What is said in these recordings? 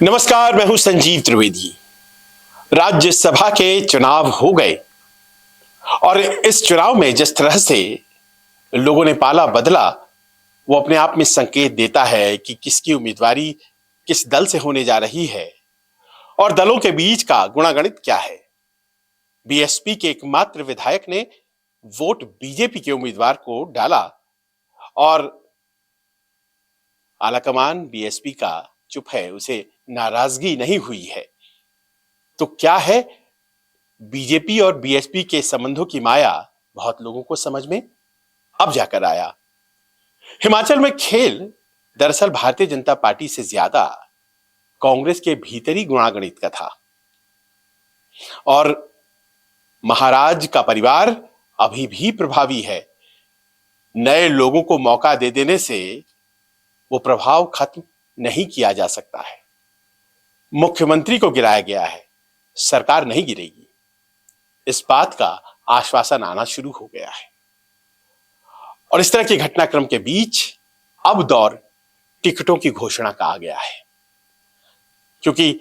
नमस्कार, मैं हूं संजीव त्रिवेदी। राज्यसभा के चुनाव हो गए और इस चुनाव में जिस तरह से लोगों ने पाला बदला, वो अपने आप में संकेत देता है कि किसकी उम्मीदवारी किस दल से होने जा रही है और दलों के बीच का गुणागणित क्या है। बीएसपी के एकमात्र विधायक ने वोट बीजेपी के उम्मीदवार को डाला और आलाकमान बीएसपी का चुप है, उसे नाराजगी नहीं हुई है। तो क्या है बीजेपी और बीएसपी के संबंधों की माया, बहुत लोगों को समझ में अब जाकर आया। हिमाचल में खेल दरअसल भारतीय जनता पार्टी से ज्यादा कांग्रेस के भीतरी गुणागणित का था और महाराज का परिवार अभी भी प्रभावी है। नए लोगों को मौका दे देने से वो प्रभाव खत्म नहीं किया जा सकता है। मुख्यमंत्री को गिराया गया है, सरकार नहीं गिरेगी, इस बात का आश्वासन आना शुरू हो गया है। और इस तरह के घटनाक्रम के बीच अब दौर टिकटों की घोषणा का आ गया है, क्योंकि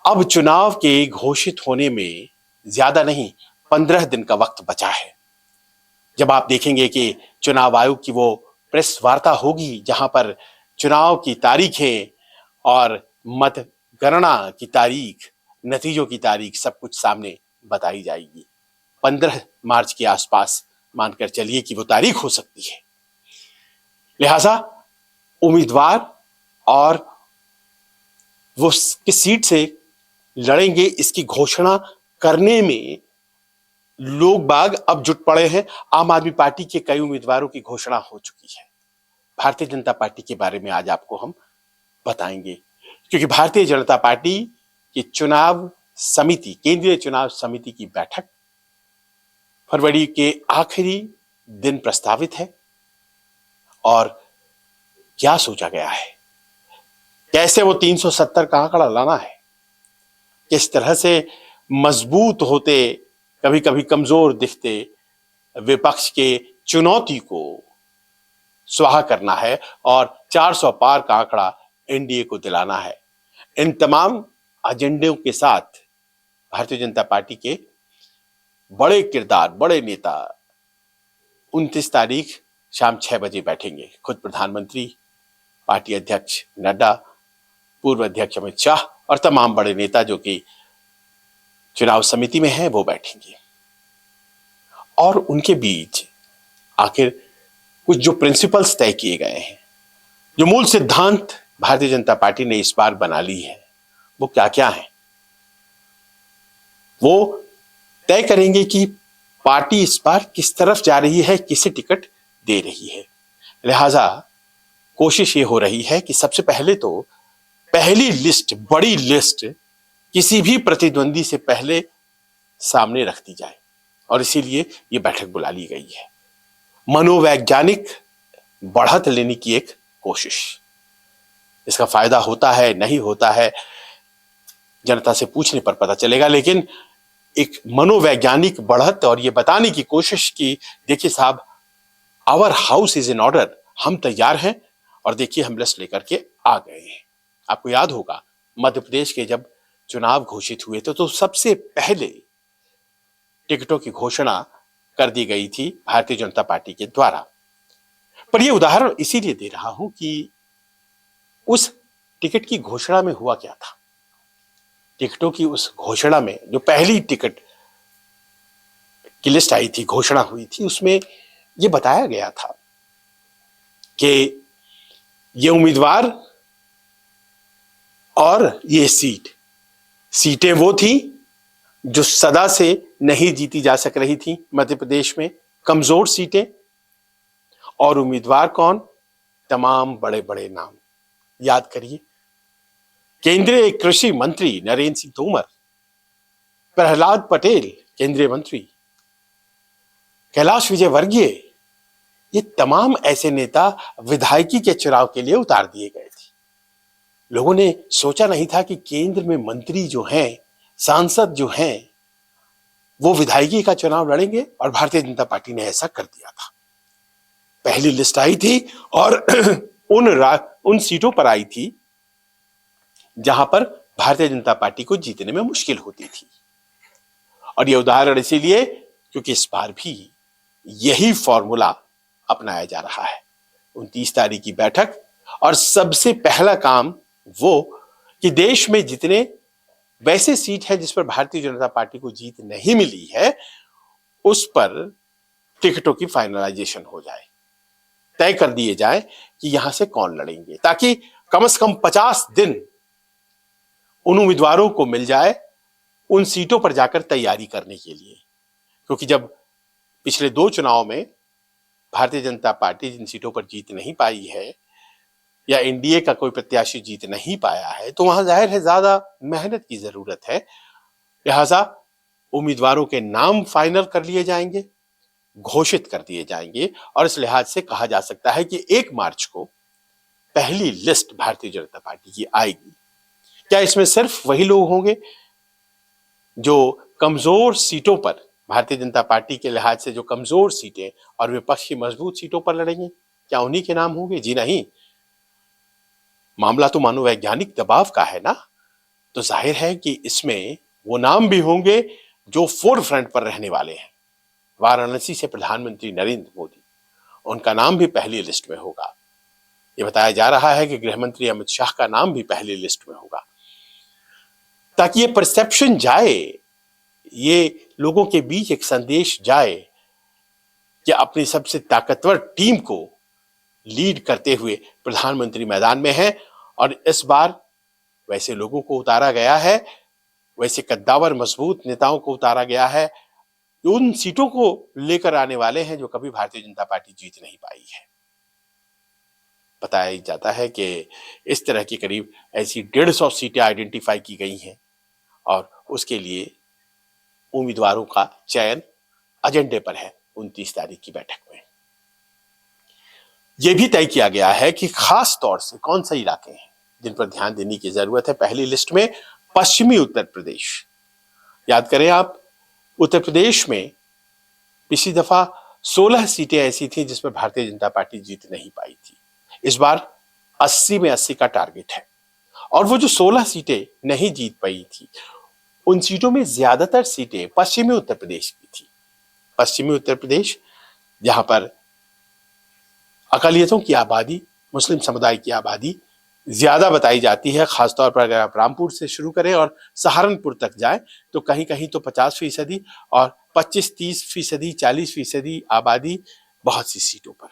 अब चुनाव के घोषित होने में ज्यादा नहीं 15 दिन का वक्त बचा है। जब आप देखेंगे कि चुनाव आयोग की वो प्रेस वार्ता होगी जहां पर चुनाव की तारीखें और मतगणना की तारीख, नतीजों की तारीख सब कुछ सामने बताई जाएगी। 15 मार्च के आसपास मानकर चलिए कि वो तारीख हो सकती है। लिहाजा उम्मीदवार और वो किस सीट से लड़ेंगे इसकी घोषणा करने में लोग बाग अब जुट पड़े हैं। आम आदमी पार्टी के कई उम्मीदवारों की घोषणा हो चुकी है। भारतीय जनता पार्टी के बारे में आज आपको हम बताएंगे, क्योंकि भारतीय जनता पार्टी की चुनाव समिति, केंद्रीय चुनाव समिति की बैठक फरवरी के आखिरी दिन प्रस्तावित है। और क्या सोचा गया है, कैसे वो 370 का आंकड़ा लाना है, किस तरह से मजबूत होते कभी कभी कमजोर दिखते विपक्ष के चुनौती को स्वाहा करना है और 400 पार का आंकड़ा एनडीए को दिलाना है। इन तमाम एजेंडों के साथ भारतीय जनता पार्टी के बड़े किरदार, बड़े नेता 29 तारीख शाम 6 बजे बैठेंगे। खुद प्रधानमंत्री, पार्टी अध्यक्ष नड्डा, पूर्व अध्यक्ष अमित शाह और तमाम बड़े नेता जो कि चुनाव समिति में हैं वो बैठेंगे। और उनके बीच आखिर कुछ जो प्रिंसिपल्स तय किए गए हैं, जो मूल सिद्धांत भारतीय जनता पार्टी ने इस बार बना ली है, वो क्या क्या है, वो तय करेंगे कि पार्टी इस बार किस तरफ जा रही है, किसे टिकट दे रही है। लिहाजा कोशिश ये हो रही है कि सबसे पहले तो पहली लिस्ट, बड़ी लिस्ट किसी भी प्रतिद्वंदी से पहले सामने रख दी जाए और इसीलिए ये बैठक बुला ली गई है। मनोवैज्ञानिक बढ़त लेने की एक कोशिश। इसका फायदा होता है नहीं होता है जनता से पूछने पर पता चलेगा, लेकिन एक मनोवैज्ञानिक बढ़त और ये बताने की कोशिश की देखिए साहब, our house is in order, हम तैयार हैं और देखिए हम लिस्ट लेकर के आ गए हैं। आपको याद होगा मध्य प्रदेश के जब चुनाव घोषित हुए थे तो सबसे पहले टिकटों की घोषणा कर दी गई थी भारतीय जनता पार्टी के द्वारा। पर यह उदाहरण इसीलिए दे रहा हूं कि उस टिकट की घोषणा में हुआ क्या था। टिकटों की उस घोषणा में जो पहली टिकट की लिस्ट आई थी, घोषणा हुई थी, उसमें यह बताया गया था कि ये उम्मीदवार और ये सीटें वो थी जो सदा से नहीं जीती जा सक रही थी मध्य प्रदेश में, कमजोर सीटें। और उम्मीदवार कौन? तमाम बड़े बड़े नाम याद करिए। केंद्रीय कृषि मंत्री नरेंद्र सिंह तोमर, प्रहलाद पटेल केंद्रीय मंत्री, कैलाश विजयवर्गीय, ये तमाम ऐसे नेता विधायकी के चुनाव के लिए उतार दिए गए थे। लोगों ने सोचा नहीं था कि केंद्र में मंत्री जो हैं, सांसद जो हैं, वो विधायकी का चुनाव लड़ेंगे और भारतीय जनता पार्टी ने ऐसा कर दिया था। पहली लिस्ट आई थी और उन सीटों पर आई थी जहां पर भारतीय जनता पार्टी को जीतने में मुश्किल होती थी। और यह उदाहरण इसीलिए क्योंकि इस बार भी यही फॉर्मूला अपनाया जा रहा है। 29 तारीख की बैठक और सबसे पहला काम वो कि देश में जितने वैसे सीट है जिस पर भारतीय जनता पार्टी को जीत नहीं मिली है, उस पर टिकटों की फाइनलाइजेशन हो जाए, तय कर दिए जाए कि यहां से कौन लड़ेंगे, ताकि कम से कम 50 दिन उन उम्मीदवारों को मिल जाए उन सीटों पर जाकर तैयारी करने के लिए। क्योंकि जब पिछले 2 चुनाव में भारतीय जनता पार्टी जिन सीटों पर जीत नहीं पाई है या एनडीए का कोई प्रत्याशी जीत नहीं पाया है, तो वहां जाहिर है ज्यादा मेहनत की जरूरत है। लिहाजा उम्मीदवारों के नाम फाइनल कर लिए जाएंगे, घोषित कर दिए जाएंगे, और इस लिहाज से कहा जा सकता है कि 1 मार्च को पहली लिस्ट भारतीय जनता पार्टी की आएगी। क्या इसमें सिर्फ वही लोग होंगे जो कमजोर सीटों पर, भारतीय जनता पार्टी के लिहाज से जो कमजोर सीटें और विपक्ष की मजबूत सीटों पर लड़ेंगे, क्या उन्हीं के नाम होंगे? जी नहीं। मामला तो मनोवैज्ञानिक दबाव का है ना, तो जाहिर है कि इसमें वो नाम भी होंगे जो फोर फ्रंट पर रहने वाले हैं। वाराणसी से प्रधानमंत्री नरेंद्र मोदी, उनका नाम भी पहली लिस्ट में होगा। ये बताया जा रहा है कि गृह मंत्री अमित शाह का नाम भी पहली लिस्ट में होगा, ताकि ये परसेप्शन जाए, ये लोगों के बीच एक संदेश जाए कि अपनी सबसे ताकतवर टीम को लीड करते हुए प्रधानमंत्री मैदान में हैं। और इस बार वैसे लोगों को उतारा गया है, वैसे कद्दावर मजबूत नेताओं को उतारा गया है, उन सीटों को लेकर आने वाले हैं जो कभी भारतीय जनता पार्टी जीत नहीं पाई है। बताया जाता है कि इस तरह की करीब ऐसी 150 सीटें आइडेंटिफाई की गई हैं और उसके लिए उम्मीदवारों का चयन एजेंडे पर है 29 तारीख की बैठक में। यह भी तय किया गया है कि खास तौर से कौन से इलाके हैं जिन पर ध्यान देने की जरूरत है। पहली लिस्ट में पश्चिमी उत्तर प्रदेश। याद करें आप, उत्तर प्रदेश में पिछली दफा 16 सीटें ऐसी थी जिस पर भारतीय जनता पार्टी जीत नहीं पाई थी। इस बार 80 में 80 का टारगेट है, और वो जो 16 सीटें नहीं जीत पाई थी, उन सीटों में ज्यादातर सीटें पश्चिमी उत्तर प्रदेश की थी। पश्चिमी उत्तर प्रदेश जहां पर अकलियतों की आबादी, मुस्लिम समुदाय की आबादी ज्यादा बताई जाती है। खासतौर पर अगर आप रामपुर से शुरू करें और सहारनपुर तक जाएं तो कहीं कहीं तो 50% और 25-30%, 40% आबादी बहुत सी सीटों पर।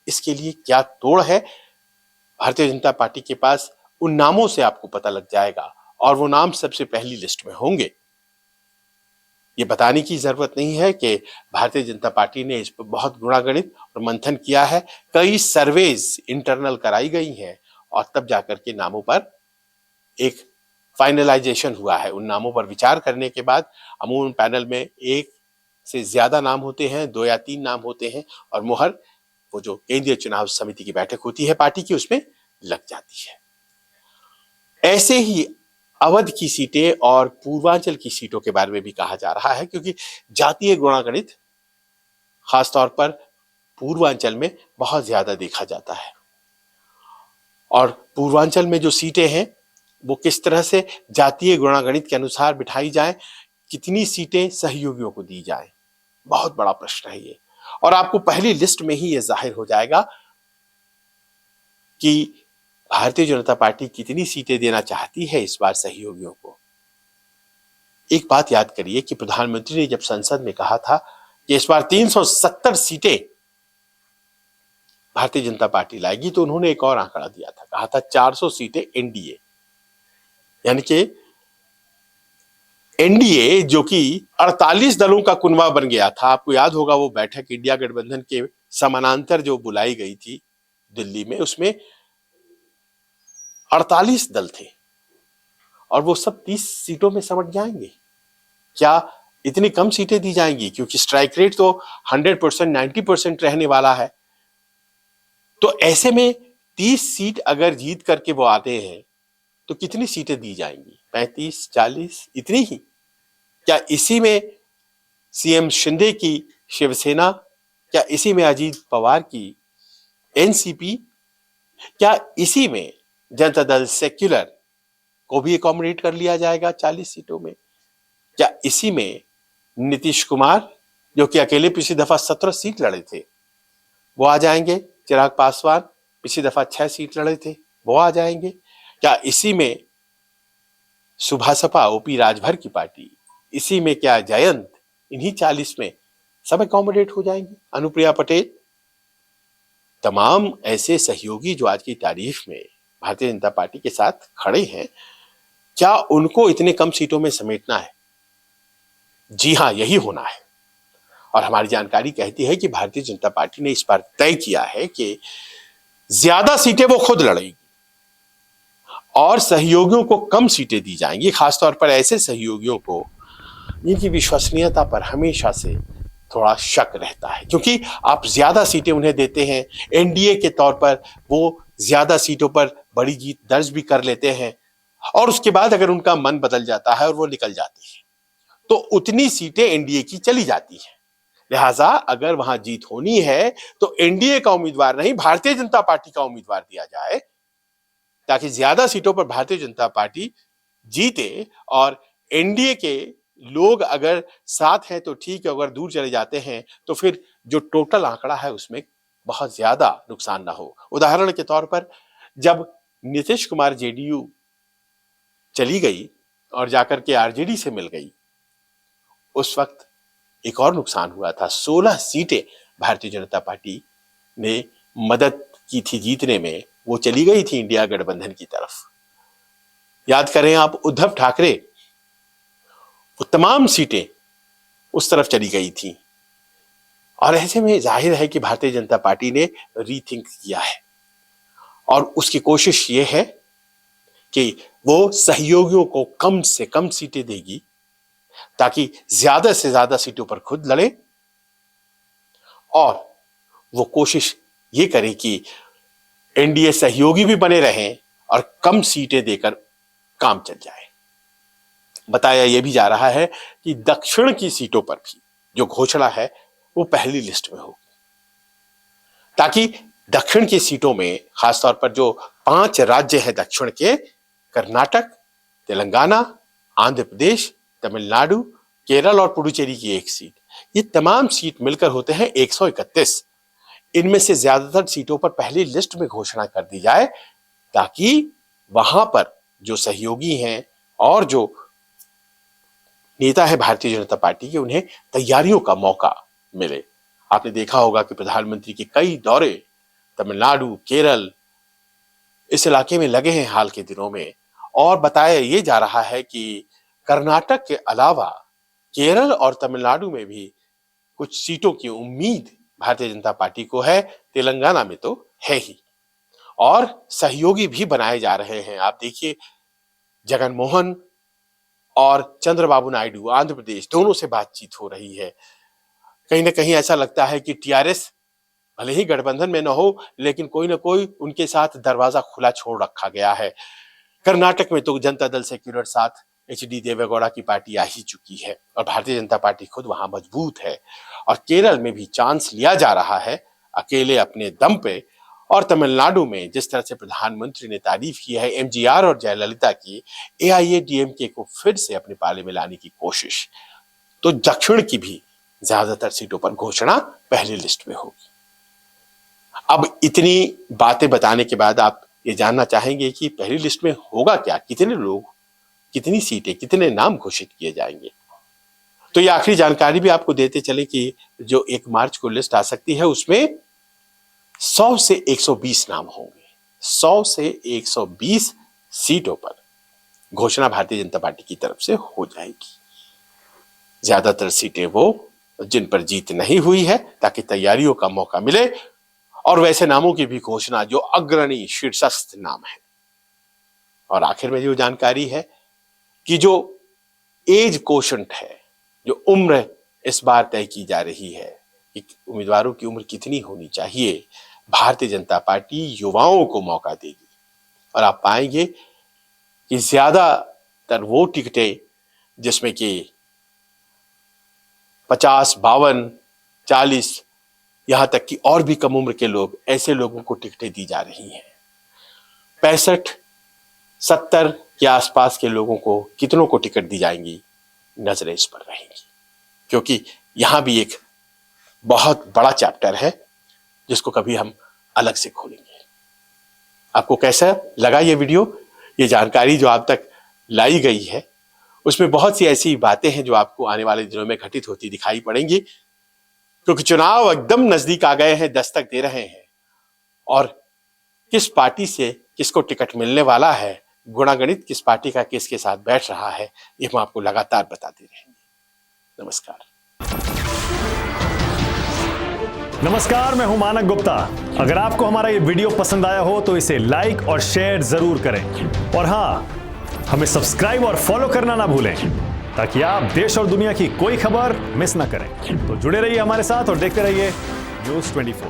इसके लिए क्या तोड़ है भारतीय जनता पार्टी के पास, उन नामों से आपको पता लग जाएगा, और वो नाम सबसे पहली लिस्ट में होंगे। ये बताने की जरूरत नहीं है कि भारतीय जनता पार्टी ने इस पर बहुत गुणागणित और मंथन किया है। कई सर्वेज इंटरनल कराई गई हैं और तब जाकर के नामों पर एक फाइनलाइजेशन हुआ है। उन नामों पर विचार करने के बाद अमूमन पैनल में 1 से ज्यादा नाम होते हैं, 2 या 3 नाम होते हैं, और मुहर वो जो केंद्रीय चुनाव समिति की बैठक होती है पार्टी की, उसमें लग जाती है। ऐसे ही अवध की सीटें और पूर्वांचल की सीटों के बारे में भी कहा जा रहा है, क्योंकि जातीय गुणागणित खासतौर पर पूर्वांचल में बहुत ज्यादा देखा जाता है। और पूर्वांचल में जो सीटें हैं वो किस तरह से जातीय गुणागणित के अनुसार बिठाई जाएं, कितनी सीटें सहयोगियों को दी जाएं, बहुत बड़ा प्रश्न है ये। और आपको पहली लिस्ट में ही ये जाहिर हो जाएगा कि भारतीय जनता पार्टी कितनी सीटें देना चाहती है इस बार सहयोगियों को। एक बात याद करिए कि प्रधानमंत्री ने जब संसद में कहा था कि इस बार 370 सीटें भारतीय जनता पार्टी लाएगी, तो उन्होंने एक और आंकड़ा दिया था, कहा था 400 सीटें एनडीए। यानी कि एनडीए जो कि 48 दलों का कुनबा बन गया था। आपको याद होगा वो बैठक इंडिया गठबंधन के समानांतर जो बुलाई गई थी दिल्ली में, उसमें 48 दल थे, और वो सब 30 सीटों में समझ जाएंगे क्या? इतनी कम सीटें दी जाएंगी? क्योंकि स्ट्राइक रेट तो 100%, 90% रहने वाला है। तो ऐसे में 30 सीट अगर जीत करके वो आते हैं तो कितनी सीटें दी जाएंगी? 35, 40, इतनी ही? क्या इसी में सीएम शिंदे की शिवसेना, क्या इसी में अजीत पवार की एनसीपी, क्या इसी में जनता दल सेक्युलर को भी एकोमोडेट कर लिया जाएगा 40 सीटों में? क्या इसी में नीतीश कुमार, जो कि अकेले पिछली दफा 17 सीट लड़े थे, वो आ जाएंगे? चिराग पासवान पिछली दफा 6 सीट लड़े थे, वो आ जाएंगे? क्या इसी में सुभासपा, ओपी राजभर की पार्टी, इसी में क्या जयंत, इन्हीं 40 में सब एकोमोडेट हो जाएंगे? अनुप्रिया पटेल, तमाम ऐसे सहयोगी जो आज की तारीख में भारतीय जनता पार्टी के साथ खड़े हैं, क्या उनको इतने कम सीटों में समेटना है? जी हां, यही होना है। और हमारी जानकारी कहती है कि भारतीय जनता पार्टी ने इस बार तय किया है कि ज्यादा सीटें वो खुद लड़ेगी और सहयोगियों को कम सीटें दी जाएंगी, खासतौर पर ऐसे सहयोगियों को जिनकी विश्वसनीयता पर हमेशा से थोड़ा शक रहता है, क्योंकि आप ज्यादा सीटें उन्हें देते हैं, एनडीए के तौर पर वो ज्यादा सीटों पर बड़ी जीत दर्ज भी कर लेते हैं, और उसके बाद अगर उनका मन बदल जाता है और वो निकल जाते हैं तो उतनी सीटें एनडीए की चली जाती हैं। लिहाजा अगर वहां जीत होनी है तो एनडीए का उम्मीदवार नहीं, भारतीय जनता पार्टी का उम्मीदवार दिया जाए, ताकि ज्यादा सीटों पर भारतीय जनता पार्टी जीते। और एनडीए के लोग अगर साथ हैं तो ठीक है, अगर दूर चले जाते हैं तो फिर जो टोटल आंकड़ा है उसमें बहुत ज्यादा नुकसान ना हो। उदाहरण के तौर पर जब नीतीश कुमार जेडीयू चली गई और जाकर के आरजेडी से मिल गई, उस वक्त एक और नुकसान हुआ था। 16 सीटें भारतीय जनता पार्टी ने मदद की थी जीतने में, वो चली गई थी इंडिया गठबंधन की तरफ। याद करें आप, उद्धव ठाकरे, वो तमाम सीटें उस तरफ चली गई थी। और ऐसे में जाहिर है कि भारतीय जनता पार्टी ने रीथिंक किया है और उसकी कोशिश ये है कि वो सहयोगियों को कम से कम सीटें देगी ताकि ज्यादा से ज्यादा सीटों पर खुद लड़े, और वो कोशिश ये करे कि एनडीए सहयोगी भी बने रहें और कम सीटें देकर काम चल जाए। बताया यह भी जा रहा है कि दक्षिण की सीटों पर भी जो घोषणा है वो पहली लिस्ट में होगी, ताकि दक्षिण की सीटों में, खासतौर पर जो 5 राज्य हैं दक्षिण के, कर्नाटक, तेलंगाना, आंध्र प्रदेश, तमिलनाडु, केरल और पुडुचेरी की 1 सीट, ये तमाम सीट मिलकर होते हैं 131। इनमें से ज्यादातर सीटों पर पहली लिस्ट में घोषणा कर दी जाए ताकि वहां पर जो सहयोगी हैं और जो नेता है भारतीय जनता पार्टी के, उन्हें तैयारियों का मौका मिले। आपने देखा होगा कि प्रधानमंत्री के कई दौरे तमिलनाडु, केरल, इस इलाके में लगे हैं हाल के दिनों में, और बताया ये जा रहा है कि कर्नाटक के अलावा केरल और तमिलनाडु में भी कुछ सीटों की उम्मीद भारतीय जनता पार्टी को है, तेलंगाना में तो है ही। और सहयोगी भी बनाए जा रहे हैं। आप देखिए, जगन मोहन और चंद्रबाबू नायडू, आंध्र प्रदेश, दोनों से बातचीत हो रही है। कहीं ना कहीं ऐसा लगता है कि टीआरएस भले ही गठबंधन में न हो, लेकिन कोई ना कोई उनके साथ दरवाजा खुला छोड़ रखा गया है। कर्नाटक में तो जनता दल सेक्युलर साथ एचडी देवेगौड़ा की पार्टी आ ही चुकी है और भारतीय जनता पार्टी खुद वहां मजबूत है। और केरल में भी चांस लिया जा रहा है अकेले अपने दम पे। और तमिलनाडु में जिस तरह से प्रधानमंत्री ने तारीफ की है एमजीआर और जयललिता की, एआईएडीएमके को फिर से अपने पाले में लाने की कोशिश, तो दक्षिण की भी ज्यादातर सीटों पर घोषणा पहली लिस्ट में होगी। अब इतनी बातें बताने के बाद आप ये जानना चाहेंगे कि पहली लिस्ट में होगा क्या, कितने लोग, कितनी सीटें, कितने नाम घोषित किए जाएंगे। तो ये आखिरी जानकारी भी आपको देते चले कि जो 1 मार्च को लिस्ट आ सकती है उसमें 100 से 120 नाम होंगे। 100 से 120 सीटों पर घोषणा भारतीय जनता पार्टी की तरफ से हो जाएगी। ज्यादातर सीटें वो जिन पर जीत नहीं हुई है, ताकि तैयारियों का मौका मिले, और वैसे नामों की भी घोषणा जो अग्रणी शीर्षस्थ नाम है। और आखिर में जो जानकारी है कि जो एज कोशंट है, जो उम्र इस बार तय की जा रही है कि उम्मीदवारों की उम्र कितनी होनी चाहिए, भारतीय जनता पार्टी युवाओं को मौका देगी। और आप पाएंगे कि ज्यादातर वो टिकटें जिसमें कि 50, 52, 40, यहां तक कि और भी कम उम्र के लोग, ऐसे लोगों को टिकटें दी जा रही हैं। 65 70 के आसपास के लोगों को कितनों को टिकट दी जाएंगी, नजरें इस पर रहेंगी, क्योंकि यहां भी एक बहुत बड़ा चैप्टर है जिसको कभी हम अलग से खोलेंगे। आपको कैसा लगा ये वीडियो? ये जानकारी जो आप तक लाई गई है उसमें बहुत सी ऐसी बातें हैं जो आपको आने वाले दिनों में घटित होती दिखाई पड़ेंगी, क्योंकि चुनाव एकदम नजदीक आ गए हैं, दस्तक दे रहे हैं, और किस पार्टी से किसको टिकट मिलने वाला है, गुणागणित किस पार्टी का किसके साथ बैठ रहा है, ये हम आपको लगातार बताते रहेंगे। नमस्कार, मैं हूं मानक गुप्ता। अगर आपको हमारा ये वीडियो पसंद आया हो तो इसे लाइक और शेयर जरूर करें, और हाँ, हमें सब्सक्राइब और फॉलो करना ना भूलें ताकि आप देश और दुनिया की कोई खबर मिस ना करें। तो जुड़े रहिए हमारे साथ और देखते रहिए News 24।